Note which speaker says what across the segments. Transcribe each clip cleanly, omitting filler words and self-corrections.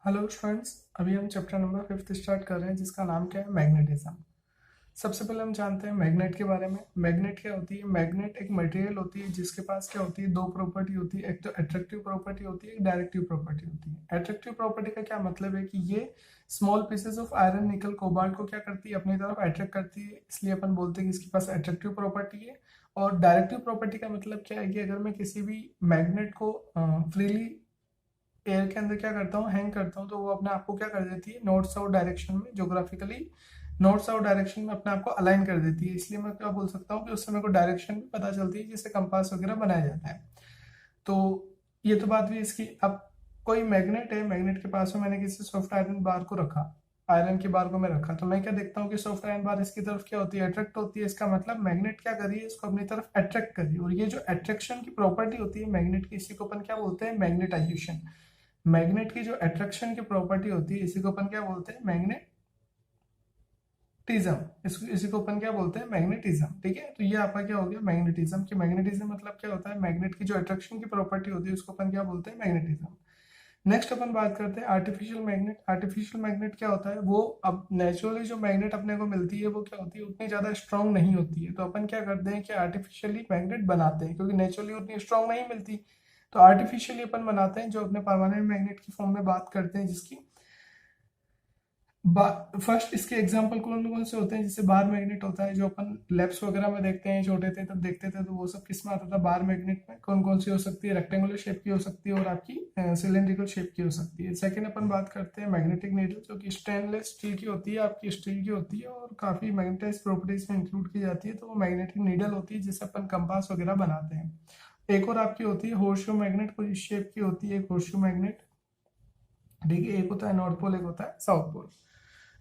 Speaker 1: Hello students, अभी हम chapter number 5 start कर रहे हैं जिसका नाम क्या है, मैग्नेटिज्म। सबसे पहले हम जानते हैं मैग्नेट के बारे में। मैग्नेट क्या होती है? मैग्नेट एक मटेरियल होती है जिसके पास क्या होती है, दो प्रॉपर्टी होती है। एक तो अट्रैक्टिव प्रॉपर्टी होती है, एक डायरेक्टिव प्रॉपर्टी होती है। अट्रैक्टिव प्रॉपर्टी का क्या मतलब है कि ये स्मॉल पीसेस ऑफ आयरन, निकल, कोबाल्ट को क्या करती है, अपनी तरफ अट्रैक्ट करती है, इसलिए अपन बोलते हैं कि इसके पास अट्रैक्टिव प्रॉपर्टी है। और डायरेक्टिव प्रॉपर्टी का मतलब क्या है कि अगर मैं किसी भी मैग्नेट को फ्रीली एयर के अंदर क्या करता हूँ, हैंग करता हूँ, तो वो अपने आप को क्या कर देती है, नॉर्थ साउथ डायरेक्शन में, ज्योग्राफिकली नॉर्थ साउथ डायरेक्शन में अपने आप को अलाइन कर देती है। इसलिए मैं क्या बोल सकता हूँ कि उससे मेरे को डायरेक्शन भी पता चलती है, जिससे कंपास वगैरह बनाया जाता है। तो ये तो बात हुई इसकी। अब कोई मैग्नेट है, मैग्नेट के पास में मैंने किसी सॉफ्ट आयरन बार को रखा, आयरन की बार को मैं रखा, तो मैं क्या देखता हूँ कि सॉफ्ट आयरन बार इसकी तरफ क्या होती है, अट्रैक्ट होती है। इसका मतलब मैग्नेट क्या कर रही है, इसको अपनी तरफ अट्रैक्ट कर रही है। और ये जो अट्रैक्शन की प्रॉपर्टी होती है मैग्नेट की, इसी को अपन क्या बोलते हैं, मैग्नेटाइजेशन। मैग्नेट की जो अट्रैक्शन की प्रॉपर्टी होती है, इसी को अपन क्या बोलते हैं, मैग्नेटिज्म। इसी को अपन क्या बोलते हैं, मैग्नेटिज्म। ठीक है, तो ये आपका क्या हो गया, मैग्नेटिज्म। की मैग्नेटिज्म मतलब क्या होता है, मैग्नेट की जो अट्रैक्शन की प्रॉपर्टी होती है उसको अपन क्या बोलते हैं, मैग्नेटिज्म। नेक्स्ट अपन बात करते हैं आर्टिफिशियल मैग्नेट। आर्टिफिशियल मैग्नेट क्या होता है, वो अब नेचुरली जो मैग्नेट अपने को मिलती है वो क्या होती है, उतनी ज्यादा स्ट्रांग नहीं होती है। तो अपन क्या करते हैं कि आर्टिफिशियली मैग्नेट बनाते हैं, क्योंकि नेचुरली उतनी स्ट्रांग नहीं मिलती। तो आर्टिफिशियली अपन बनाते हैं, जो अपने परमानेंट मैग्नेट की फॉर्म में बात करते हैं, जिसकी फर्स्ट इसके एग्जांपल कौन कौन से होते हैं, जैसे बार मैग्नेट होता है, जो अपन लैब्स वगैरह में देखते हैं, छोटे थे तब देखते थे, तो वो सब किस में आता था, बार मैग्नेट में। कौन कौन सी हो सकती है, रेक्टेंगुलर शेप की हो सकती है और आपकी सिलेंड्रिकल शेप की हो सकती है। सेकंड अपन बात करते हैं मैग्नेटिक नीडल, जो कि स्टेनलेस स्टील की होती है, आपकी स्टील की होती है और काफी मैग्नेटाइज प्रॉपर्टीज में इंक्लूड की जाती है। तो वो मैग्नेटिक नीडल होती है जिससे अपन कंपास वगैरह बनाते हैं। एक और आपकी होती है होर्सशू मैग्नेट, कुछ इस शेप की होती है, एक होर्सशू मैग्नेट। ठीक है, एक होता है नॉर्थ पोल, एक होता है साउथ पोल।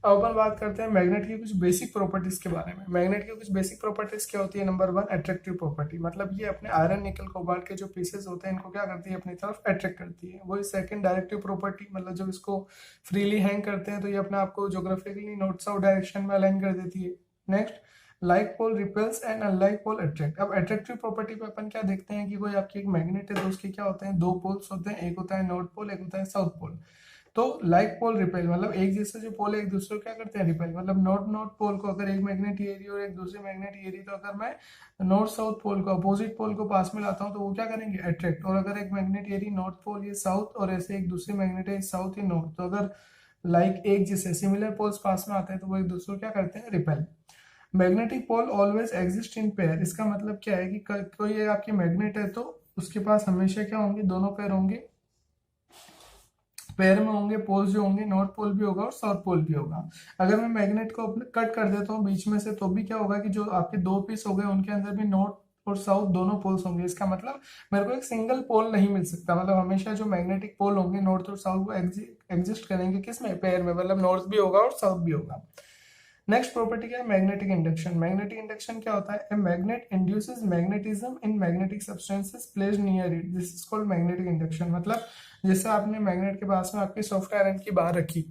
Speaker 1: अब अपन बात करते हैं मैग्नेट की कुछ बेसिक प्रॉपर्टीज के बारे में। मैग्नेट की कुछ बेसिक प्रॉपर्टीज क्या होती है, नंबर वन, अट्रैक्टिव प्रॉपर्टी। मतलब ये अपने आयरन, निकल, कोबाल्ट के जो पीसेस होते हैं इनको क्या करती है, अपनी तरफ अट्रैक्ट करती है। वही सेकंड, डायरेक्टिव प्रॉपर्टी, मतलब जब इसको फ्रीली हैंग करते हैं तो ये अपने आप को ज्योग्राफिकली नॉर्थ साउथ डायरेक्शन में अलाइन कर देती है। Next, like pole repels and unlike pole attract. अब अट्रैक्टिव प्रॉपर्टी पे अपन क्या देखते हैं कि कोई आपकी एक मैग्नेट है तो उसके क्या होते हैं, दो पोल्स होते हैं, एक होता है नॉर्थ पोल, एक होता है साउथ पोल। तो लाइक पोल रिपेल, मतलब एक जैसे जो पोल है एक दूसरे को क्या करते हैं, रिपेल। मतलब नॉर्थ नॉर्थ पोल को अगर एक मैग्नेट ये रही और एक दूसरी मैग्नेट ये रही, तो अगर मैं नॉर्थ साउथ पोल को, अपोजिट पोल को पास में लाता हूँ, तो वो क्या करेंगे, अट्रैक्ट। और अगर एक मैग्नेट ये रही नॉर्थ पोल ये साउथ, और ऐसे एक दूसरी मैग्नेट है साउथ ये नॉर्थ, तो अगर लाइक एक जैसे सिमिलर पोल्स पास में आते हैं तो वो एक दूसरे को क्या करते हैं, repel. Magnetic pole always exist in pair. इसका मतलब क्या है कि कोई आपकी मैग्नेट है तो उसके पास हमेशा क्या होंगे, दोनों पेयर होंगे, पेयर में होंगे। पोल्स जो होंगे, नॉर्थ पोल भी होगा और साउथ पोल भी होगा। अगर मैं मैग्नेट को अपने कट कर देता हूँ बीच में से, तो भी क्या होगा कि जो आपके दो पीस हो गए उनके अंदर भी नॉर्थ और साउथ दोनों पोल्स होंगे। इसका मतलब मेरे को एक सिंगल पोल नहीं मिल सकता। मतलब हमेशा जो मैग्नेटिक पोल होंगे नॉर्थ और साउथ, वो एग्जिस्ट करेंगे किस में, पेयर में। मतलब नॉर्थ भी होगा और साउथ भी होगा। नेक्स्ट प्रॉपर्टी क्या है, मैग्नेटिक इंडक्शन। मैग्नेटिक इंडक्शन क्या होता है, a magnet induces magnetism in magnetic substances placed near it, this is called magnetic induction. मतलब जैसे आपने मैग्नेट के पास में आपकी सॉफ्ट आयरन की बार रखी,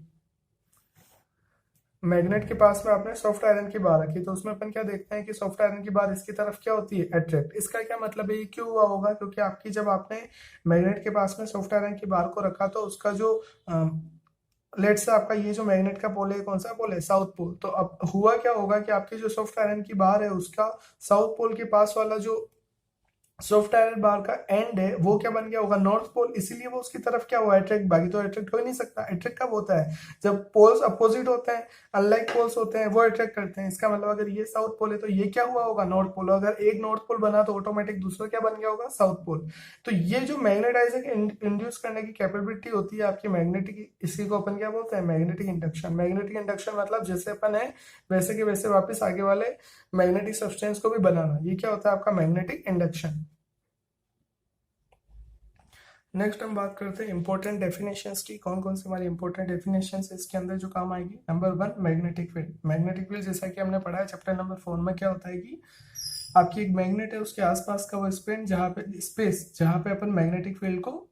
Speaker 1: मैग्नेट के पास में आपने सॉफ्ट आयरन की बार रखी, तो उसमें अपन क्या देखते हैं कि सॉफ्ट आयरन की बार इसकी तरफ क्या होती है, अट्रैक्ट। इसका क्या मतलब है, ये क्यों हुआ होगा, क्योंकि आपकी जब आपने मैग्नेट के पास में सॉफ्ट आयरन की बार को रखा, तो उसका जो लेट से आपका ये जो मैग्नेट का पोल है, कौन सा पोल है, साउथ पोल। तो अब हुआ क्या होगा कि आपकी जो सॉफ्ट आयरन की बार है उसका साउथ पोल के पास वाला जो सॉफ्ट आयरन बार का एंड है वो क्या बन गया होगा, नॉर्थ पोल। इसीलिए वो उसकी तरफ क्या हुआ, अट्रैक्ट। बाकी तो अट्रैक्ट हो ही नहीं सकता। अट्रैक्ट कब होता है, जब पोल्स अपोजिट होते हैं, अनलाइक पोल्स होते हैं, वो अट्रैक्ट करते हैं। इसका मतलब अगर ये साउथ पोल है तो ये क्या हुआ होगा, नॉर्थ पोल। अगर एक नॉर्थ पोल बना तो ऑटोमेटिक दूसरा क्या बन गया होगा, साउथ पोल। तो ये जो मैग्नेटाइजिंग इंड्यूस करने की कैपेबिलिटी होती है आपकी मैग्नेटिक, इसी को अपन क्या बोलते हैं, मैग्नेटिक इंडक्शन। मैग्नेटिक इंडक्शन मतलब जैसे अपन है वैसे के वैसे वापस आगे वाले मैग्नेटिक सब्सटेंस को भी बनाना, ये क्या होता है आपका मैग्नेटिक इंडक्शन। नेक्स्ट हम बात करते हैं इंपॉर्टेंट डेफिनेशंस की। कौन कौन सी हमारी इंपॉर्टेंट डेफिनेशंस इसके अंदर जो काम आएगी। Number one, magnetic field. Magnetic field जैसा कि हमने पढ़ा है चैप्टर नंबर 4 में, क्या होता है कि आपकी एक मैग्नेट है, उसके आसपास का वो स्पेस जहां पे अपन मैग्नेटिक फील्ड को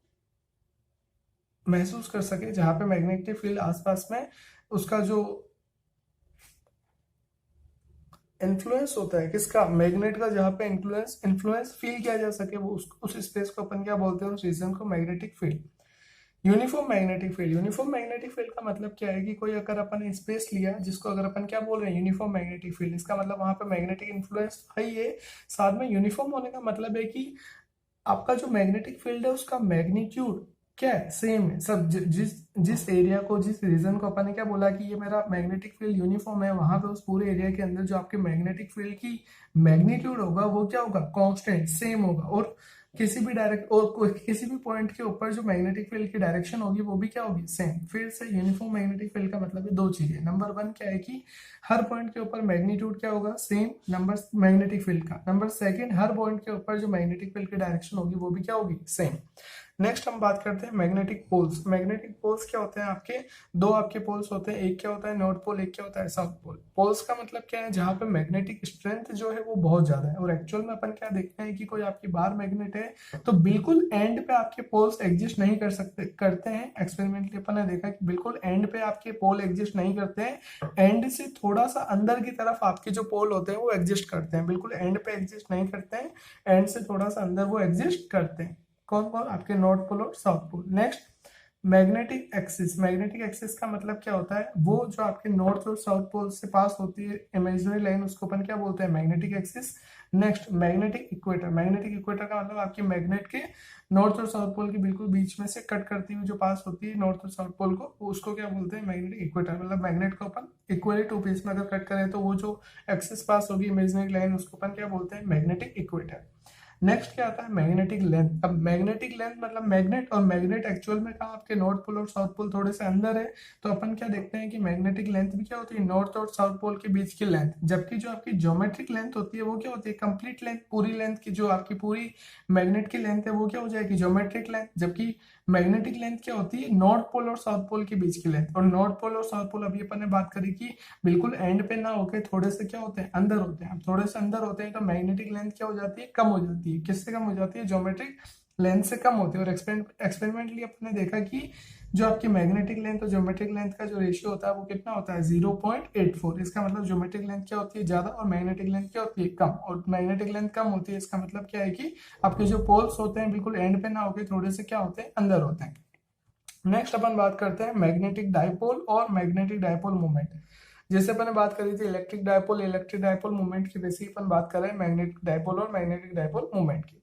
Speaker 1: महसूस कर सके, जहां पे मैग्नेटिक फील्ड आसपास में उसका जो इन्फ्लुएंस होता है, किसका, मैग्नेट का, जहां पे इन्फ्लुएंस फील किया जा सके, वो उस स्पेस को अपन क्या बोलते हैं, उस रीजन को magnetic field. Uniform magnetic field का मतलब क्या है कि कोई अगर अपन स्पेस लिया जिसको अगर अपन क्या बोल रहे हैं यूनिफॉर्म मैग्नेटिक फील्ड, इसका मतलब वहां पे मैग्नेटिक इन्फ्लुएंस है ही है। साथ में यूनिफॉर्म होने का मतलब है कि आपका जो मैग्नेटिक फील्ड है उसका मैग्नीट्यूड क्या है, सेम है सब। जिस जिस एरिया को, जिस रीजन को अपन ने क्या बोला कि ये मेरा मैग्नेटिक फील्ड यूनिफॉर्म है, वहां पे उस पूरे एरिया के अंदर जो आपके मैग्नेटिक फील्ड की मैग्नीट्यूड होगा वो क्या होगा, कांस्टेंट सेम होगा। और किसी भी किसी भी पॉइंट के ऊपर जो मैग्नेटिक फील्ड की डायरेक्शन होगी वो भी क्या होगी, सेम। फिर से यूनिफॉर्म मैग्नेटिक फील्ड का मतलब है दो चीजें। नंबर वन क्या है कि हर पॉइंट के ऊपर मैग्नीट्यूड क्या होगा, सेम नंबर मैग्नेटिक फील्ड का। नंबर सेकंड, हर पॉइंट के ऊपर जो मैग्नेटिक फील्ड की डायरेक्शन होगी वो भी क्या होगी, सेम। नेक्स्ट हम बात करते हैं मैग्नेटिक पोल्स। मैग्नेटिक पोल्स क्या होते हैं, आपके दो आपके पोल्स होते हैं, एक क्या होता है नॉर्थ पोल, एक क्या होता है साउथ पोल। पोल्स का मतलब क्या है, जहां पे मैग्नेटिक स्ट्रेंथ जो है वो बहुत ज्यादा है। और एक्चुअल में अपन क्या देखते हैं कि कोई आपकी बार मैग्नेट है तो बिल्कुल एंड पे आपके पोल्स एग्जिस्ट नहीं करते हैं। एक्सपेरिमेंटली अपन ने देखा कि बिल्कुल एंड पे आपके पोल एग्जिस्ट नहीं करते हैं, एंड से थोड़ा सा अंदर की तरफ आपके जो पोल होते हैं वो एग्जिस्ट करते हैं। बिल्कुल एंड पे एग्जिस्ट नहीं करते हैं, एंड से थोड़ा सा अंदर वो एग्जिस्ट करते हैं। कौन कौन, आपके नॉर्थ पोल और south pole. Next, magnetic axis का मतलब क्या होता है, वो जो आपके नॉर्थ और साउथ पोल से पास होती है इमेजिनरी लाइन, उसको अपन क्या बोलते हैं, magnetic axis. Next, magnetic equator का मतलब आपकी मैग्नेट के नॉर्थ और साउथ पोल के बिल्कुल बीच में से कट करती हुई जो पास होती है नॉर्थ और साउथ पोल को, उसको क्या बोलते हैं, मैग्नेटिक इक्वेटर। मतलब मैग्नेट को अपन इक्वली टू पीस में अगर कट करें तो वो जो एक्सिस पास होगी इमेजिनरी लाइन, उसको अपन क्या बोलते हैं, मैग्नेटिक इक्वेटर। नेक्स्ट क्या आता है, मैग्नेटिक लेंथ। अब मैग्नेटिक लेंथ मतलब मैग्नेट, और मैग्नेट एक्चुअल में कहा आपके नॉर्थ पोल और साउथ पोल थोड़े से अंदर है, तो अपन क्या देखते हैं कि मैग्नेटिक लेंथ भी क्या होती है, नॉर्थ और साउथ पोल के बीच की लेंथ। जबकि जो आपकी ज्योमेट्रिक लेंथ होती है वो क्या होती है, कंप्लीट लेंथ, पूरी लेंथ की जो आपकी पूरी मैग्नेट की लेंथ है वो क्या हो जाएगी, ज्योमेट्रिक लेंथ। जबकि मैग्नेटिक लेंथ क्या होती है, नॉर्थ पोल और साउथ पोल के बीच की लेंथ। और नॉर्थ पोल और साउथ पोल अभी अपन ने बात करी कि बिल्कुल एंड पे ना होके थोड़े से क्या होते हैं, अंदर होते हैं। अब थोड़े से अंदर होते हैं तो मैग्नेटिक लेंथ क्या हो जाती है, कम हो जाती है। किससे कम हो जाती है, ज्योमेट्रिक लेंथ से कम होती है। और एक्सपेरिमेंटली अपने देखा कि जो आपकी मैग्नेटिक लेंथ और ज्योमेट्रिक लेंथ का जो रेशियो होता है वो कितना होता है, 0.84। इसका मतलब ज्योमेट्रिक लेंथ क्या होती है, ज्यादा, और मैग्नेटिक लेंथ क्या होती है, कम। और मैग्नेटिक लेंथ कम होती है, इसका मतलब क्या है कि आपके जो पोल्स होते हैं बिल्कुल एंड पे ना होके थोड़े से क्या होते हैं, अंदर होते हैं। नेक्स्ट अपन बात करते हैं मैग्नेटिक डायपोल और मैग्नेटिक डायपोल मोमेंट। जैसे अपन ने बात करी थी इलेक्ट्रिक डायपोल मोमेंट की, वैसे ही अपन बात कर रहे हैं मैग्नेटिक डायपोल और मैग्नेटिक डायपोल मोमेंट की।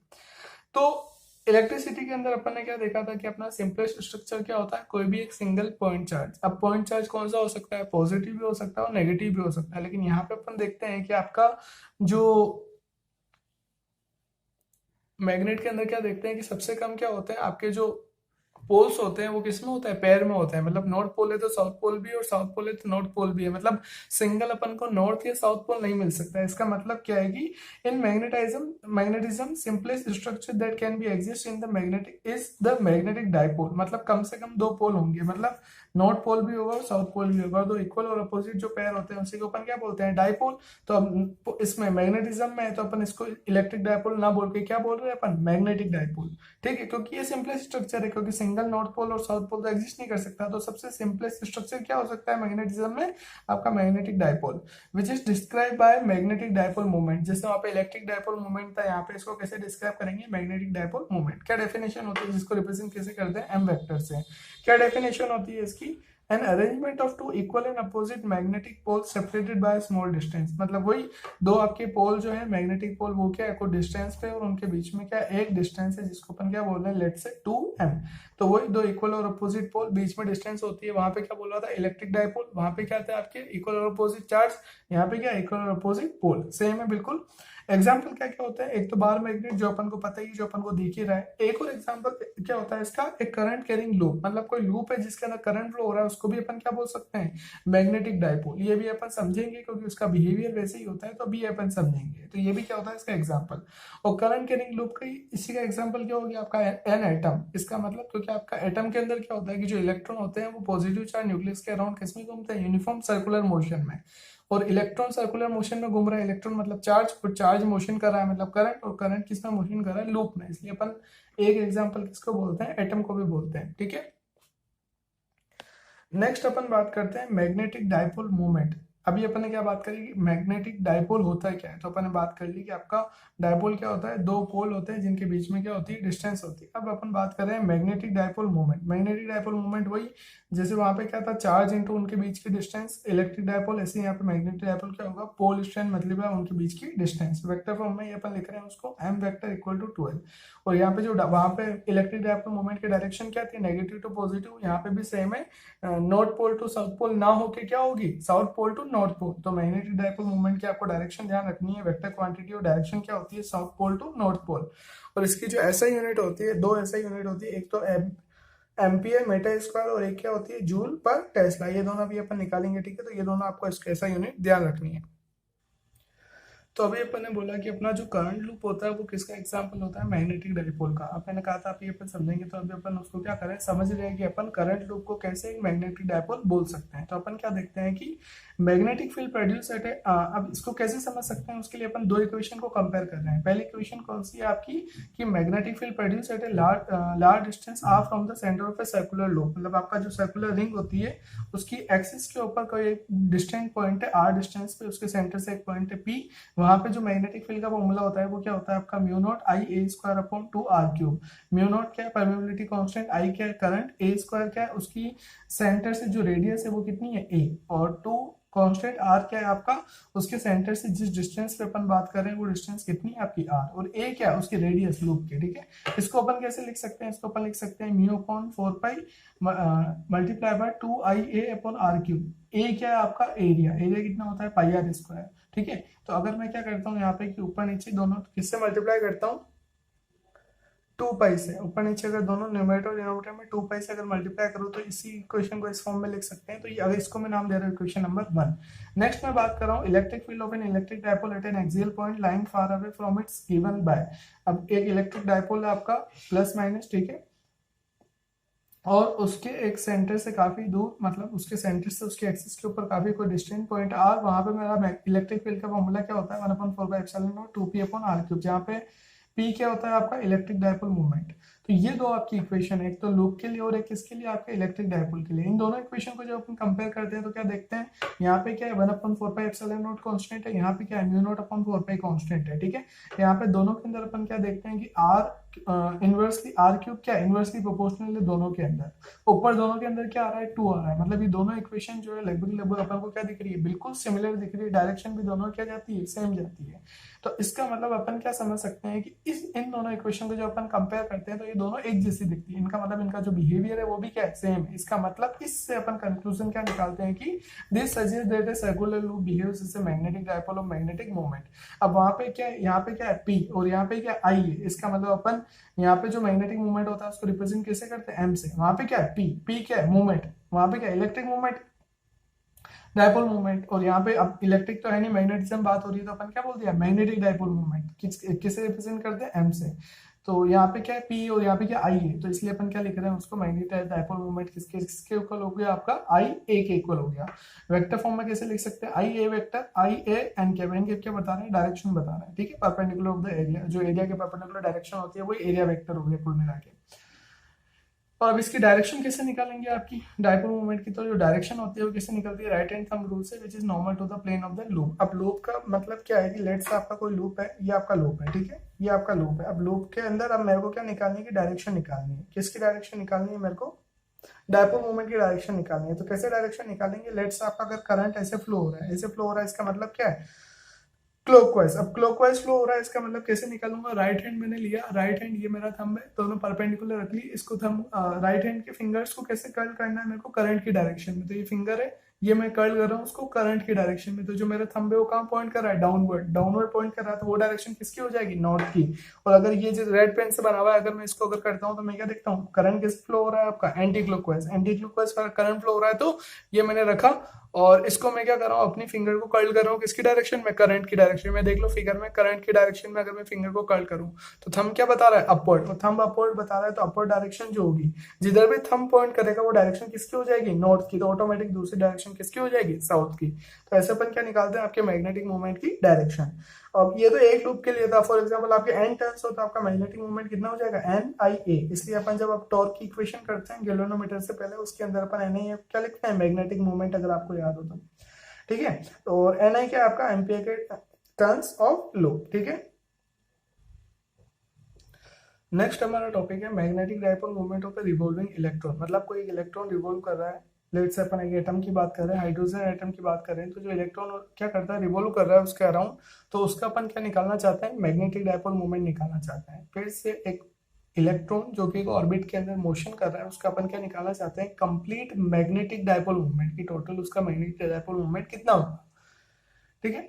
Speaker 1: तो इलेक्ट्रिसिटी के अंदर अपन ने क्या देखा था कि अपना सिंपलेस्ट स्ट्रक्चर क्या होता है, कोई भी एक सिंगल पॉइंट चार्ज। अब पॉइंट चार्ज कौन सा हो सकता है, पॉजिटिव भी हो सकता है और नेगेटिव भी हो सकता है। लेकिन यहाँ पे अपन देखते हैं कि आपका जो मैग्नेट के अंदर क्या देखते हैं कि सबसे कम क्या होते हैं, आपके जो पोल्स होते हैं वो किसमें होता है, पेयर में होता है। मतलब नॉर्थ पोल है तो साउथ पोल भी है, और साउथ पोल है तो नॉर्थ पोल भी है। मतलब सिंगल अपन को नॉर्थ या साउथ पोल नहीं मिल सकता है। इसका मतलब क्या है कि in magnetism simplest structure that can be exist in the magnetic is the magnetic dipole. मतलब कम से कम दो पोल होंगे, मतलब नॉर्थ पोल भी होगा और साउथ पोल भी होगा। दो इक्वल और अपोजिट जो पेयर होते हैं उसी को अपन क्या बोलते हैं, डायपोल। तो अब इसमें मैग्नेटिज्म में है तो अपन इसको इलेक्ट्रिक डायपोल ना बोल के क्या बोल रहे हैं अपन, मैग्नेटिक डायपोल। ठीक है, क्योंकि ये सिंपलेस्ट स्ट्रक्चर है, क्योंकि सिंगल नॉर्थ पोल और साउथ पोल तो एग्जिस्ट नहीं कर सकता। तो सबसे सिंपलेस्ट स्ट्रक्चर क्या हो सकता है मैग्नेटिज्म में, आपका magnetic dipole, which is describe by magnetic dipole moment. जैसे वहां पे इलेक्ट्रिक डायपोल मोमेंट था, यहाँ पे इसको कैसे डिस्क्राइब करेंगे, मैग्नेटिक डायपोल मोमेंट। क्या डेफिनेशन होती है, जिसको रिप्रेजेंट कैसे करते हैं, एम वेक्टर से। क्या डेफिनेशन होती है इसकी, an arrangement of two equal and opposite magnetic poles separated by a small distance। मतलब वही दो आपके पोल जो है मैग्नेटिक पोल, वो क्या है, कोई डिस्टेंस पे, और उनके बीच में क्या एक डिस्टेंस है जिसको अपन क्या बोल रहे हैं, लेट से 2m। तो वही दो इक्वल और अपोजिट पोल, बीच में डिस्टेंस होती है, वहां पे क्या बोल रहा था, इलेक्ट्रिक डायपोल। वहां पे क्या था, आपके इक्वल और अपोजिट चार्ज, यहाँ पे क्या, इक्वल और अपोजिट पोल, सेम है बिल्कुल। एग्जाम्पल क्या क्या होता है, एक तो बार मैग्नेट जो अपन को पता ही, जो अपन को दिख ही रहा है। एक और एग्जाम्पल क्या होता है इसका, एक करंट कैरिंग लूप। मतलब कोई लूप है जिसके अंदर करंट फ्लो हो रहा है, उसको भी अपन क्या बोल सकते हैं, मैग्नेटिक डायपोल। ये भी अपन समझेंगे क्योंकि उसका बिहेवियर वैसे ही होता है, तो भी अपन समझेंगे। तो ये भी क्या होता है इसका एग्जाम्पल। और करंट कैरिंग लूप का इसी का एग्जाम्पल क्या हो गया, आपका एन एटम। इसका मतलब क्योंकि आपका एटम के अंदर क्या होता है कि जो इलेक्ट्रॉन होते हैं वो पॉजिटिव चार्ज न्यूक्लियस के अराउंड किसमें घूमते हैं, यूनिफॉर्म सर्कुलर मोशन में। और इलेक्ट्रॉन सर्कुलर मोशन में घूम रहा है, इलेक्ट्रॉन मतलब चार्ज, और चार्ज मोशन कर रहा है मतलब करंट, और करंट किस में मोशन कर रहा है, लूप में। इसलिए अपन एक एग्जांपल किसको बोलते हैं, एटम को भी बोलते हैं। ठीक है, नेक्स्ट अपन बात करते हैं मैग्नेटिक डायपोल मोमेंट। अभी अपन ने क्या बात करी कि मैग्नेटिक डायपोल होता है क्या है, तो अपन ने बात कर ली कि आपका डायपोल क्या होता है, दो पोल होते हैं जिनके बीच में क्या होती है, डिस्टेंस होती है। अब अपन बात कर रहे हैं magnetic dipole moment. Magnetic dipole moment वही जैसे वहां पे क्या था, चार्ज इंटू उनके बीच की डिस्टेंस, इलेक्ट्रिक डायपोल, ऐसे यहाँ पे मैग्नेटिक डायपोल क्या होगा, पोल स्ट्रेंथ मतलब है उनके बीच की डिस्टेंस। वेक्टर फॉर्म में ये अपन लिख रहे हैं उसको m वेक्टर इक्वल टू 12। और यहाँ पे जो वहां पे इलेक्ट्रिक डायपोल मोमेंट की डायरेक्शन क्या थी, नेगेटिव टू पॉजिटिव, यहाँ पे भी सेम है, north pole to south pole ना होके क्या होगी, south pole to north pole. तो मैग्नेटिक डायपोल मूवमेंट की आपको डायरेक्शन ध्यान रखनी है, वेक्टर क्वांटिटी और डायरेक्शन क्या होती है, south pole to north pole. और इसकी जो एसआई यूनिट होती है, दो एसआई यूनिट होती है, एक तो एम्पियर मीटर स्क्वायर और एक क्या होती है, जूल पर टेस्ला। ये दोनों भी अपन निकालेंगे, ठीक है। तो ये दोनों आपको इसका एसआई यूनिट ध्यान रखनी है। तो अभी अपन ने बोला कि अपना जो करंट लूप होता है वो किसका एग्जांपल होता है, मैग्नेटिक डायपोल का। अब मैंने कहा था अभी अपन समझेंगे, तो अभी अपन उसको क्या करें, समझ रहे हैं कि अपन करंट लूप को कैसे एक मैग्नेटिक डायपोल बोल सकते हैं। तो अपन क्या देखते हैं कि मैग्नेटिक फील्ड प्रोड्यूस एट ए, अब इसको कैसे समझ सकते हैं, उसके लिए अपन दो इक्वेशन को कंपेयर कर रहे हैं। पहली इक्वेशन कौन सी है आपकी, कि magnetic field produce at a large distance r from the centre of a circular loop. मतलब आपका जो सर्कुलर रिंग होती है उसकी एक्सिस के ऊपर कोई एक डिस्टेंट पॉइंट है आर डिस्टेंस पे, उसके सेंटर से एक पॉइंट है पी। वहां पे जो मैग्नेटिक फील्ड का फॉर्मूला होता है वो क्या होता है आपका, mu naught I a square upon 2 r cube. Mu naught क्या है, परमेबिलिटी कांस्टेंट, आई क्या है करंट, ए स्क्वायर क्या है उसकी सेंटर से जो रेडियस है वो कितनी है ए, और 2 कांस्टेंट आर क्या है आपका, उसके सेंटर से जिस डिस्टेंस पे अपन बात कर रहे हैं वो डिस्टेंस कितनी है आपकी आर, और ए क्या है उसकी रेडियस लूप की, ठीक है। इसको अपन कैसे लिख सकते हैं, इसको अपन लिख सकते हैं mu upon 4 pi multiply by 2 I A upon R cube. A क्या है आपका एरिया, एरिया कितना होता है पाई आर स्क्वायर, ठीक है। तो अगर मैं क्या करता हूँ यहाँ पे कि ऊपर नीचे दोनों किससे मल्टीप्लाई करता हूँ, 2 पाई से। ऊपर नीचे अगर दोनों न्यूमरेटर और डिनोमिनेटर में 2 पाई से अगर मल्टीप्लाई करूँ तो इसी इक्वेशन को इस फॉर्म में लिख सकते हैं। तो ये अगर इसको मैं नाम दे रहा हूँ इक्वेशन नंबर 1। नेक्स्ट मैं बात कर रहा हूँ electric field of an electric dipole eight N axial point lying far away from its given by. अब एक इलेक्ट्रिक डायपोल है आपका प्लस माइनस, ठीक है, और उसके एक सेंटर से काफी दूर, मतलब उसके सेंटर से उसके एक्सिस के ऊपर काफी कोई डिस्टेंट पॉइंट आर, वहां पे मेरा इलेक्ट्रिक फील्ड का फॉर्मूला क्या होता है, 1/4 2 पी अपॉन आर क्यूब, जहाँ पे पी क्या होता है आपका इलेक्ट्रिक डायपोल मोमेंट। तो ये दो आपकी इक्वेशन है, एक तो लूप के लिए और एक किसके लिए, आपके इलेक्ट्रिक डायपोल के लिए। इन दोनों इक्वेशन को जब अपन कंपेयर करते हैं तो क्या देखते हैं, यहाँ पे क्या है 1/4 कांस्टेंट है, यहाँ पे क्या है म्यू नॉट अपॉन 4 कांस्टेंट है, ठीक है। यहाँ पे दोनों के अंदर अपन क्या देखते हैं कि आर इनवर्सली आर क्यूब क्या है, इनवर्सली प्रोपोर्शनल है दोनों के अंदर। ऊपर दोनों के अंदर क्या आ रहा है 2 आ रहा है, मतलब ये दोनों इक्वेशन जो है लगभग लगभग अपन को क्या दिख रही है, बिल्कुल सिमिलर दिख रही है, डायरेक्शन भी दोनों क्या जाती है, सेम जाती है। तो इसका मतलब अपन क्या समझ सकते हैं कि इन दोनों इक्वेशन को जो अपन कंपेयर करते हैं तो ये दोनों एक जैसी दिखती है। इनका मतलब इनका जो बिहेवियर है वो भी क्या है, सेम है। इसका मतलब इससे अपन कंक्लूजन क्या निकालते हैं कि this suggest that a circular loop behaves as a magnetic dipole of magnetic moment. अब वहां पे क्या है, यहाँ पे क्या है पी और यहाँ पे क्या आई है, इसका मतलब अपन यहाँ पे जो मैग्नेटिक मूवमेंट होता है उसको रिप्रेजेंट कैसे करते हैं, एम से। वहां पे क्या है पी, पी क्या है मूवमेंट, वहां पे क्या इलेक्ट्रिक मूवमेंट, डायपोल मूवमेंट, और यहाँ पे अब इलेक्ट्रिक तो है नहीं, मैग्नेटिज्म बात हो रही है, तो अपन क्या बोल दिया मैग्नेटिक डायपोल मूवमेंट, किससे रिप्रेजेंट करते हैं, एम से। तो यहाँ पे क्या है पी और यहाँ पे क्या आई है, तो इसलिए अपन क्या लिख रहे हैं उसको, मैग्नेटिक डायपोल मूवमेंट किसके किसके इक्वल हो गया आपका, आई ए के इक्वल हो गया। वेक्टर फॉर्म में कैसे लिख सकते हैं, आई ए vector, I A N cap, N cap क्या बता रहे हैं, डायरेक्शन बता रहे हैं, ठीक है, परपेंडिकुलर ऑफ द एरिया, जो एरिया के परपेंडिकुलर डायरेक्शन होती है वही एरिया वेक्टर हो गया कुल मिला के। और अब इसकी डायरेक्शन कैसे निकालेंगे, आपकी डायपोल मूवमेंट की तो जो डायरेक्शन होती है वो कैसे निकलती है, राइट हैंड थंब रूल से, which is normal to the plane of the loop. अब लूप का मतलब क्या है कि लेट्स से आपका कोई लूप है, ये आपका लूप है, ठीक है, ये आपका लूप है। अब लूप के अंदर अब मेरे को क्या निकालनी है, कि डायरेक्शन निकालनी है, किसकी डायरेक्शन निकालनी है मेरे को, डायपोल मूवमेंट की डायरेक्शन निकालनी है। तो कैसे डायरेक्शन निकालेंगे, लेट्स से आपका अगर करंट ऐसे फ्लो हो रहा है, ऐसे फ्लो हो रहा है, इसका मतलब क्या है क्लॉकवाइज। अब क्लॉकवाइज फ्लो हो रहा है, इसका मतलब कैसे निकालूंगा, राइट हैंड मैंने लिया, राइट हैंड ये मेरा थंब है, दोनों परपेंडिकुलर रख ली, इसको थंब राइट हैंड के फिंगर्स को कैसे कर्ल करना है मेरे को, करंट की डायरेक्शन में। तो ये फिंगर है, ये मैं कर्ल कर रहा हूँ उसको करंट की डायरेक्शन में। तो जो मेरा थंब है वो कहाँ पॉइंट कर रहा है, डाउनवर्ड, डाउनवर्ड पॉइंट कर रहा है, तो वो डायरेक्शन किसकी हो जाएगी, नॉर्थ की। और अगर ये जो रेड पेन से बना हुआ है, अगर मैं इसको अगर करता हूँ तो मैं क्या देखता हूँ, करंट किस फ्लो हो रहा है आपका, anti clockwise, anti clockwise current flow हो रहा है। तो ये मैंने रखा और इसको मैं क्या कर रहा हूँ, अपनी फिंगर को कर्ल कर रहा हूँ, किसकी डायरेक्शन में, करंट की डायरेक्शन में। देख लो फिगर में, करंट की डायरेक्शन में अगर मैं फिंगर को कर्ल करूँ तो थंब क्या बता रहा है, अपवर्ड, और थंब अपवर्ड बता रहा है, तो अपवर्ड डायरेक्शन जो होगी, जिधर भी थंब पॉइंट करेगा वो डायरेक्शन किसकी हो जाएगी, नॉर्थ की। तो ऑटोमेटिक दूसरी डायरेक्शन किसकी हो जाएगी, साउथ की। तो ऐसे अपन क्या निकालते हैं, आपके मैग्नेटिक मूवमेंट की डायरेक्शन। अब ये तो एक लूप के लिए था, फॉर एग्जांपल आपके एन टर्न्स हो तो आपका मैग्नेटिक मूवमेंट कितना हो जाएगा, एन आई ए। इसलिए अपन जब आप टॉर्क की इक्वेशन करते हैं गैल्वेनोमीटर से पहले, उसके अंदर अपन एन आई ए क्या लिखते हैं, मैग्नेटिक मूवमेंट, अगर आपको याद हो तो। ठीक है। और NI क्या है आपका, एम्पियर के टर्न्स ऑफ लूप, ठीक है। नेक्स्ट हमारा टॉपिक है magnetic dipole movement of a revolving electron. मतलब कोई इलेक्ट्रॉन रिवॉल्व कर रहा है, लेट्स से अपन एक एटम की बात कर रहे हैं, हाइड्रोजन एटम की बात कर रहे हैं, तो जो इलेक्ट्रॉन क्या करता है, रिवॉल्व कर रहा है उसके अराउंड, तो उसका अपन क्या निकालना चाहते हैं, मैग्नेटिक डाइपोल मूवमेंट निकालना चाहते हैं। फिर से एक इलेक्ट्रॉन जो कि एक ऑर्बिट के अंदर मोशन कर रहा है, उसका अपन क्या निकालना चाहते हैं, कंप्लीट मैग्नेटिक डाइपोल मूवमेंट की टोटल उसका मैग्नेटिक डाइपोल मूवमेंट कितना होगा, ठीक है।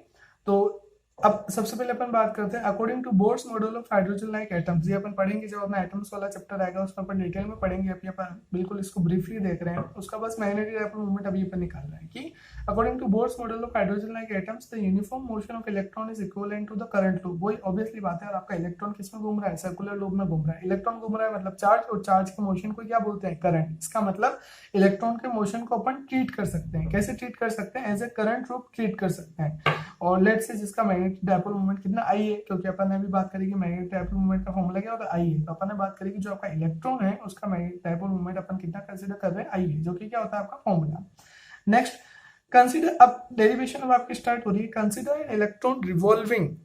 Speaker 1: तो अब सबसे पहले अपन बात करते हैं according to Bohr's model of hydrogen like atoms. ये अपन पढ़ेंगे जब अपना एटम्स वाला चैप्टर आएगा, उसमें अपन डिटेल में पढ़ेंगे। अभी अपन बिल्कुल इसको ब्रीफली देख रहे हैं, उसका बस मैग्नेटिक डाइपोल मूवमेंट अभी अपन निकाल रहे हैं कि according to Bohr's model of hydrogen like atoms the uniform motion of electron is equivalent to the current loop. वही ऑब्वियसली बात है, और आपका इलेक्ट्रॉन किसमें घूम रहा है, सर्कुलर लूप में घूम रहा है। इलेक्ट्रॉन घूम रहा है मतलब चार्ज, और चार्ज के मोशन को क्या बोलते हैं, करंट। इसका मतलब इलेक्ट्रॉन के मोशन को अपन ट्रीट कर सकते हैं। कैसे ट्रीट कर सकते हैं, एज ए करंट रूप ट्रीट कर सकते हैं। और लेट्स से जिसका मैग्नेटिक डाइपोल मूवमेंट कितना आई है, क्योंकि अपन ने अभी बात करी कि मैग्नेटिक डाइपोल मूवमेंट का फॉर्मूला क्या होता है, आई है। तो अपन ने बात करी कि जो आपका इलेक्ट्रॉन है उसका मैग्नेटिक डाइपोल मूवमेंट अपन कितना कंसीडर कर रहे हैं, आई है, जो कि क्या होता है आपका फॉर्मूला। नेक्स्ट कंसीडर, अब डेरिवेशन अब आपकी स्टार्ट हो रही है। Consider an electron revolving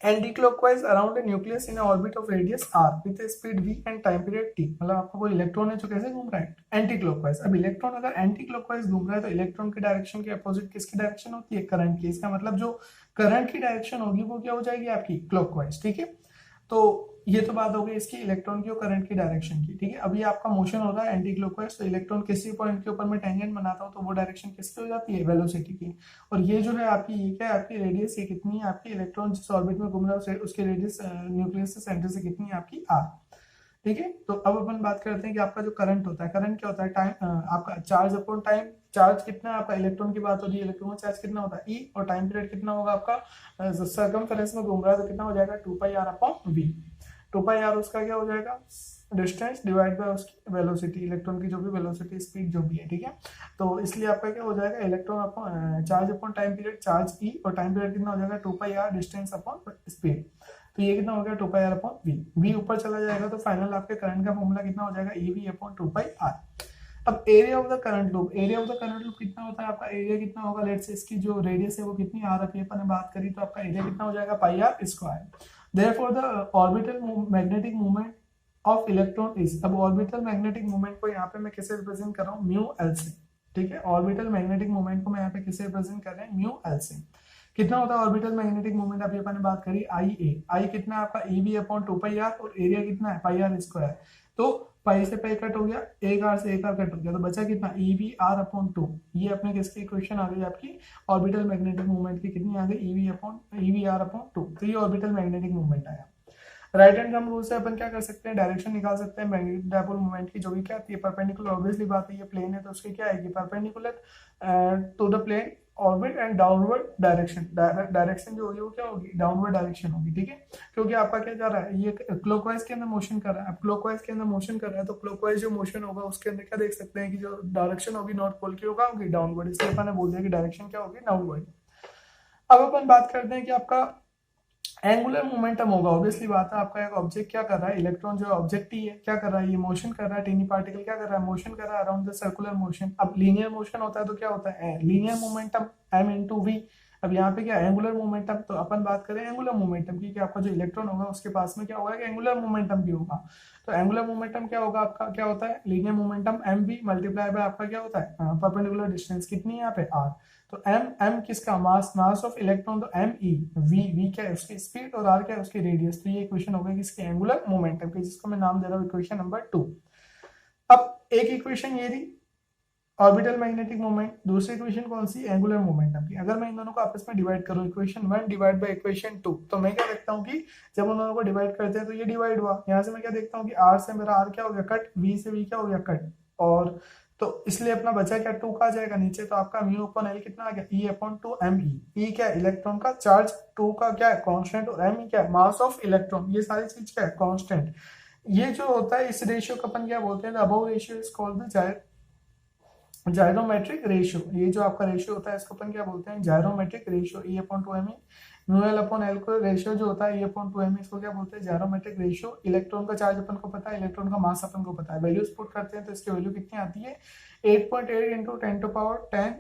Speaker 1: anti-clockwise around a nucleus in an orbit of radius r with a speed v and time period t। मतलब आपका कोई इलेक्ट्रॉन है जो कैसे घूम रहा है, एंटी क्लॉकवाइज। अब इलेक्ट्रॉन अगर एंटी क्लॉकवाइज घूम रहा है तो इलेक्ट्रॉन की डायरेक्शन के अपोजिट किसकी डायरेक्शन होती है, करंट की। इसका मतलब जो करंट की डायरेक्शन होगी वो क्या हो जाएगी आपकी, क्लॉकवाइज, ठीक है। तो ये तो बात हो गई इसकी इलेक्ट्रॉन की और करंट की डायरेक्शन की, ठीक है। अभी आपका मोशन हो रहा है एंटी क्लॉकवाइज, तो इलेक्ट्रॉन किसी पॉइंट के ऊपर मैं टेंजेंट बनाता हूँ तो वो डायरेक्शन किसकी हो जाती है, वेलोसिटी की। और ये जो है आपकी, ये क्या है आपकी रेडियस, ये कितनी है आपकी, इलेक्ट्रॉन जिस ऑर्बिट में घूम रहा है उसके रेडियस न्यूक्लियस से सेंटर से कितनी है आपकी, आर, ठीक है। तो अब अपन बात करते हैं कि आपका जो करंट होता है, करंट क्या होता है, टाइम, आपका चार्ज अपॉन टाइम। चार्ज कितना है आपका, इलेक्ट्रॉन की बात हो रही है, इलेक्ट्रॉन का चार्ज कितना होता है, ई, और टाइम पीरियड कितना होगा आपका, सर्कमफेरेंस में घूम रहा है तो कितना हो जाएगा, 2πr अपॉन वी। 2πr उसका क्या हो जाएगा, डिस्टेंस डिवाइड बाय उसकी वेलोसिटी, इलेक्ट्रॉन की जो भी वेलोसिटी स्पीड जो भी है, ठीक है। तो इसलिए आपका क्या हो जाएगा, electron upon charge upon time period, charge E, और टाइम पीरियड कितना हो जाएगा, 2πr डिस्टेंस अपॉन स्पीड। तो ये कितना हो गया, 2πr अपॉन वी। वी ऊपर चला जाएगा तो फाइनल आपके करंट का फॉर्मूला कितना हो जाएगा, ev अपॉन 2πr। अब area of the current loop, area of the current loop कितना होता है आपका, एरिया कितना होगा, लेट्स से इसकी जो रेडियस है वो कितनी आ रखी है, अपन ने बात करी, तो आपका एरिया कितना हो जाएगा, πr square. Therefore the orbital magnetic movement of electron is, अब ऑर्बिटल मैग्नेटिक मूवमेंट को यहाँ पे मैं किसे रिप्रेजेंट कर रहा हूँ, म्यू एल से, ठीक है। ऑर्बिटल मैग्नेटिक मूवमेंट को मैं यहाँ पे किसे रिप्रेजेंट कर रहे हैं, म्यू एल से। कितना होता है ऑर्बिटल मैग्नेटिक मूवमेंट, अभी अपन ने बात करी, आई ए, आई कितना है आपका, ev अपॉन 2πr, और एरिया कितना है, πr स्क्वायर। तो पाई से पाई कट हो गया, एक आर से एक आर कट हो गया, तो बचा कितना, ev r अपॉन 2। ये अपने किसकी इक्वेशन आ गई आपकी, ऑर्बिटल मैग्नेटिक मूवमेंट की, कितनी आ गई, ev r अपॉन 2। तो ये ऑर्बिटल मैग्नेटिक मूवमेंट आया। राइट हैंड थंब रूल से अपन क्या कर सकते हैं, डायरेक्शन निकाल सकते हैं मैग्नेटिक डाइपोल मूवमेंट की, जो कि क्या आती है, परपेंडिकुलर। ऑब्वियसली बात है ये प्लेन है तो उसकी क्या आएगी, perpendicular to the plane orbit and downward direction. Direction जो होगी वो क्या होगी, डाउनवर्ड डायरेक्शन होगी, ठीक है। क्योंकि आपका क्या जा रहा है, ये क्लॉकवाइज के अंदर मोशन कर रहा है। अब क्लॉकवाइज के अंदर मोशन कर रहा है तो क्लॉकवाइज जो मोशन होगा उसके अंदर क्या देख सकते हैं कि जो डायरेक्शन होगी नॉर्थ पोल की होगी डाउनवर्ड, इसलिए अपन ने बोल दिया कि डायरेक्शन क्या होगी, डाउनवर्ड। अब अपन बात करते हैं कि आपका एंगुलर मोमेंटम होगा। ऑब्वियसली बात है, आपका एक ऑब्जेक्ट क्या कर रहा है, इलेक्ट्रॉन जो ऑब्जेक्ट ही है क्या कर रहा है, ये मोशन कर रहा है, टीनी पार्टिकल क्या कर रहा है, मोशन कर रहा है अराउंड द सर्कुलर मोशन। अब लीनियर मोशन होता है तो क्या होता है, linear momentum m into v. अब यहाँ पे क्या एंगुलर मोमेंटम, तो अपन बात करें एंगुलर मोमेंटम की, कि आपका जो इलेक्ट्रॉन होगा उसके पास में क्या होगा, कि एंगुलर मोमेंटम भी होगा। तो एंगुलर मोमेंटम क्या होगा आपका, क्या होता है, linear momentum m v multiply by आपका क्या होता है, परपेंडिकुलर डिस्टेंस कितनी है यहाँ पे, आर। तो एम किसका, मास ऑफ इलेक्ट्रॉन, तो एम ई, वी क्या है उसकी स्पीड, और आर क्या है उसकी रेडियस। तो ये इक्वेशन हो गई किसकी, एंगुलर मोमेंटम की, जिसको मैं नाम दे रहा हूँ इक्वेशन नंबर 2। अब एक इक्वेशन ये थी ऑर्बिटल मैग्नेटिक मोमेंट, दूसरी इक्वेशन कौन सी, एंगुलर मोमेंटम की। अगर मैं इन दोनों को आपस में डिवाइड करूं, इक्वेशन 1 डिवाइड बाय इक्वेशन 2, तो मैं क्या देखता हूँ कि जब उन दोनों को डिवाइड करते हैं तो ये डिवाइड हुआ। यहाँ से मैं क्या देखता हूँ कि आर से मेरा आर क्या हो गया, कट, वी से वी क्या हो गया, कट। और तो इसलिए अपना बचा क्या, 2 का आ जाएगा नीचे, तो आपका म्यू अपॉन एल कितना आ गया, ई अपॉन 2 एम ई। ई क्या है, इलेक्ट्रॉन का चार्ज, 2 का क्या है, कांस्टेंट, और एम ई क्या है, मास ऑफ इलेक्ट्रॉन। ये सारी चीज क्या है, कांस्टेंट। ये जो होता है इस रेशियो का अपन क्या बोलते हैं, above ratio is called the gyromagnetic ratio. ये जो आपका रेशियो होता है इसको अपन क्या बोलते हैं, gyromagnetic ratio. E upon 2 M E, mu L upon L को रेशियो जो होता है, ई अपॉन 2 एम ई, इसको क्या बोलते हैं, जायरोमेट्रिक रेशियो। इलेक्ट्रॉन का चार्ज अपन को पता है, इलेक्ट्रॉन का मास अपन को पता है, वैल्यूज पुट करते हैं तो इसकी वैल्यू कितनी आती है, 8.8 into 10 to power 10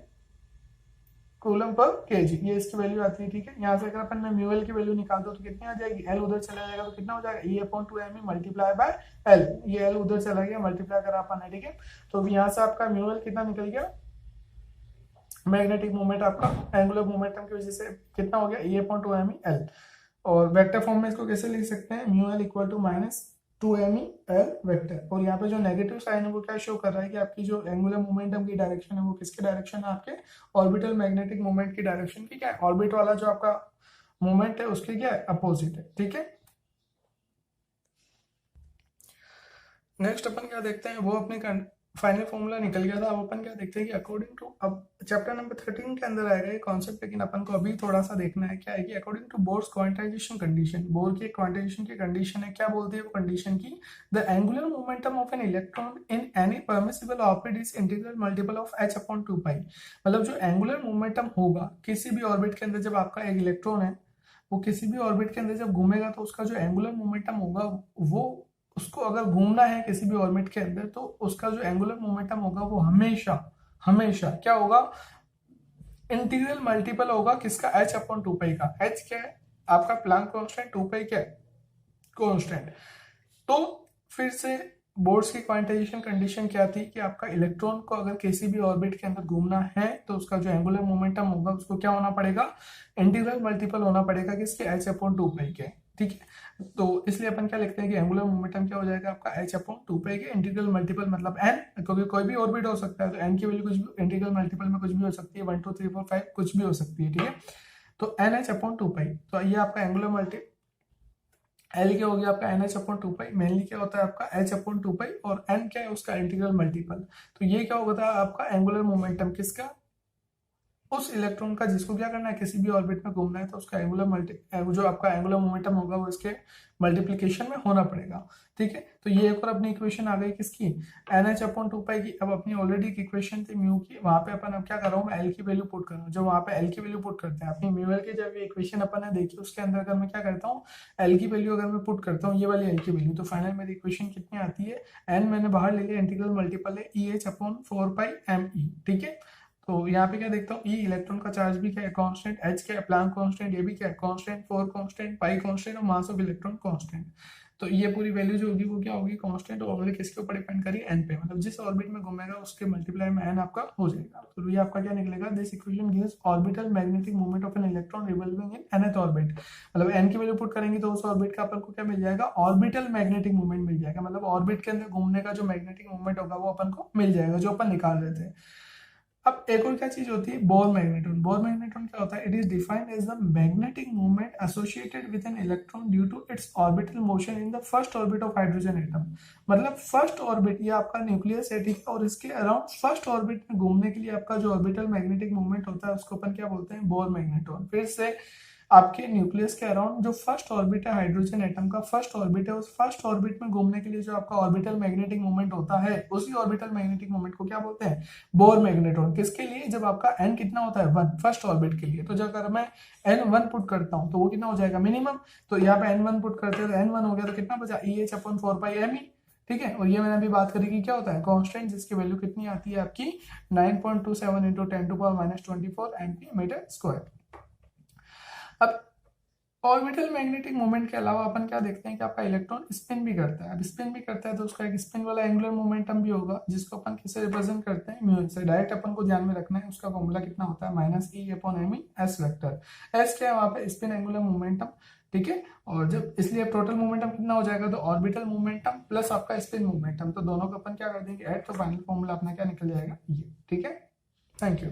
Speaker 1: coulomb per kg, ये इसकी वैल्यू आती है। ठीक है, यहाँ से अगर अपन मैं म्यू एल की वैल्यू निकालता हूँ तो कितनी आ जाएगी, एल उधर चला जाएगा तो कितना हो जाएगा, e upon 2 m multiply by L, ये एल उधर चला गया मल्टीप्लाई करा अपन है। ठीक है, तो यहाँ से आपका म्यू एल कितना निकल गया, मैग्नेटिक मोमेंट आपका एंगुलर मोमेंटम की वजह से कितना हो गया, ई अपॉन 2 एम एल। और वेक्टर फॉर्म में इसको कैसे लिख सकते हैं, mu L equal to minus 2 L vector. और यहाँ पे जो नेगेटिव साइन है वो क्या शो कर रहा है कि आपकी जो एंगुलर मोमेंटम की डायरेक्शन है वो किसके डायरेक्शन है, आपके ऑर्बिटल मैग्नेटिक मोमेंट की डायरेक्शन की क्या है, ऑर्बिट वाला जो आपका मोमेंट है उसके क्या है, अपोजिट है। ठीक है, नेक्स्ट अपन क्या देखते हैं, वो अपने फाइनल फॉर्मूला निकल गया था। अब अपन क्या देखते हैं कि अकॉर्डिंग टू, अब चैप्टर नंबर 13 के अंदर आएगा ये कॉन्सेप्ट, लेकिन अपन को अभी थोड़ा सा देखना है क्या है कि according to Bohr's quantization condition, Bohr की क्वांटाइजेशन की कंडीशन है, क्या बोलती है वो कंडीशन की, the angular momentum of an electron in any permissible orbit is integral multiple of h upon 2 pi. मतलब जो एंगुलर मोमेंटम होगा किसी भी ऑर्बिट के अंदर, जब आपका एक इलेक्ट्रॉन है वो किसी भी ऑर्बिट के अंदर जब घूमेगा तो उसका जो एंगुलर मोमेंटम होगा वो, उसको अगर घूमना है किसी भी ऑर्बिट के अंदर तो उसका जो एंगुलर मोमेंटम होगा वो हमेशा हमेशा क्या होगा, इंटीग्रल मल्टीपल होगा किसका, h अपॉन 2 पाई का। h क्या है आपका प्लैंक कांस्टेंट, 2 पाई क्या है कांस्टेंट। तो फिर से बोर्ड्स की क्वांटाइजेशन कंडीशन क्या थी कि आपका इलेक्ट्रॉन को अगर किसी भी ऑर्बिट के अंदर घूमना है तो उसका जो एंगुलर मोमेंटम होगा उसको क्या होना पड़ेगा, इंटीग्रल मल्टीपल होना पड़ेगा किसके, h अपॉन 2 पाई के। ठीक है, तो इसलिए अपन क्या लिखते हैं कि एंगुलर मोमेंटम क्या हो जाएगा आपका h अपॉन 2 पाई के इंटीग्रल मल्टीपल मतलब n, क्योंकि कोई भी ऑर्बिट हो सकता है तो n की वैल्यू कुछ भी इंटीग्रल मल्टीपल में कुछ भी हो सकती है, 1 2 3 4 5 कुछ भी हो सकती है। ठीक है, तो NH अपॉन 2 पाई, तो ये आपका एंगुलर मल्टी एल क्या हो गया आपका NH अपॉन 2 पाई, मेनली क्या होता है आपका h अपॉन 2 पाई, और n क्या है उसका इंटीग्रल मल्टीपल। तो ये क्या होगा आपका एंगुलर मोमेंटम किसका, उस इलेक्ट्रॉन का जिसको क्या करना है किसी भी ऑर्बिट में घूमना है, तो उसका एंगुलर जो आपका एंगुलर मोमेंटम होगा वो इसके मल्टीप्लिकेशन में होना पड़ेगा। ठीक है, तो ये एक और अपनी इक्वेशन आ गई किसकी, NH अपॉन 2 पाई की। अब अपनी ऑलरेडी एक इक्वेशन थी म्यू की, वहां पे अपन अब क्या कर रहा हूँ मैं एल की वैल्यू पुट कर रहा हूँ। जब वहां पे एल की वैल्यू पुट करते हैं अपनी म्यू एल की, जब ये इक्वेशन अपन ने देखी उसके अंदर अगर मैं क्या करता हूँ एल की वैल्यू अगर मैं पुट करता हूँ, ये वाली एल की वैल्यू, तो फाइनल मेरी इक्वेशन कितनी आती है, एन मैंने बाहर ले लिया, इंटीग्रल मल्टीपल है EH अपॉन 4 पाई ME। ठीक है, तो यहाँ पे क्या देखता हूँ ई इलेक्ट्रॉन का चार्ज भी क्या है कांस्टेंट, एच क्या है प्लैंक कांस्टेंट, ये भी क्या है कांस्टेंट, 4 कांस्टेंट, पाई कांस्टेंट और मास ऑफ इलेक्ट्रॉन कांस्टेंट। तो ये पूरी वैल्यू जो होगी वो क्या होगी कांस्टेंट, और किसके ऊपर डिपेंड करिए एन पे, मतलब जिस ऑर्बिट में घूमेगा उसके मल्टीप्लाई में एन आपका हो जाएगा। तो ये आपका क्या निकलेगा, this equation gives orbital magnetic moment of an electron revolving in nth orbit. मतलब एन की वैल्यू पुट करेंगे तो उस ऑर्बिट का अपन को क्या मिल जाएगा, ऑर्बिटल मैग्नेटिक मोमेंट मिल जाएगा, मतलब ऑर्बिट के अंदर घूमने का जो मैग्नेटिक मोमेंट होगा वो अपन को मिल जाएगा जो अपन निकाल रहे थे। अब एक और क्या चीज होती है, बोर मैग्नेट्रॉन। बोर मैग्नेट्रॉन क्या होता है, it is defined as the magnetic movement associated with an electron due to its orbital motion in the first orbit of hydrogen atom. मतलब फर्स्ट ऑर्बिट, ये आपका न्यूक्लियस है ठीक है, और इसके अराउंड फर्स्ट ऑर्बिट में घूमने के लिए आपका जो ऑर्बिटल मैग्नेटिक मूवमेंट होता है उसको अपन क्या बोलते हैं, बोर मैग्नेट्रॉन। फिर से आपके न्यूक्लियस के अराउंड जो फर्स्ट ऑर्बिट है हाइड्रोजन एटम का फर्स्ट ऑर्बिट है, उस फर्स्ट ऑर्बिट में घूमने के लिए जो आपका ऑर्बिटल मैग्नेटिक मोमेंट होता है उसी ऑर्बिटल मैग्नेटिक मोमेंट को क्या बोलते हैं, बोर मैग्नेट्रॉन। किसके लिए, जब आपका n कितना होता है 1 फर्स्ट ऑर्बिट के लिए, तो जब अगर मैं n1 पुट करता हूं तो वो कितना हो जाएगा मिनिमम, तो यहाँ पे n1 पुट करते हैं तो n1 हो गया, तो कितना बचा EH अपॉन 4 पाई ME। ठीक है, और ये मैंने अभी बात करी कि क्या होता है कांस्टेंट, जिसकी वैल्यू कितनी आती है आपकी 9.27 इंटू 10⁻24 MP मीटर स्क्वायर। अब ऑर्बिटल मैग्नेटिक मोमेंट के अलावा अपन क्या देखते हैं कि आपका इलेक्ट्रॉन स्पिन भी करता है। अब स्पिन भी करता है तो उसका एक स्पिन वाला एंगुलर मोमेंटम भी होगा, जिसको अपन किसे रिप्रेजेंट करते हैं, म्यू से। डायरेक्ट अपन को ध्यान में रखना है, उसका फॉर्मूला कितना होता है minus e upon m e s vector. S क्या है वहां पे, स्पिन एंगुलर मोमेंटम। ठीक है, और जब इसलिए टोटल मोमेंटम कितना हो जाएगा, तो ऑर्बिटल मोमेंटम प्लस आपका स्पिन मोमेंटम, तो दोनों को अपन क्या कर देंगे ऐड, तो फाइनल फॉर्मूला अपना क्या निकल जाएगा ये। ठीक है, थैंक यू।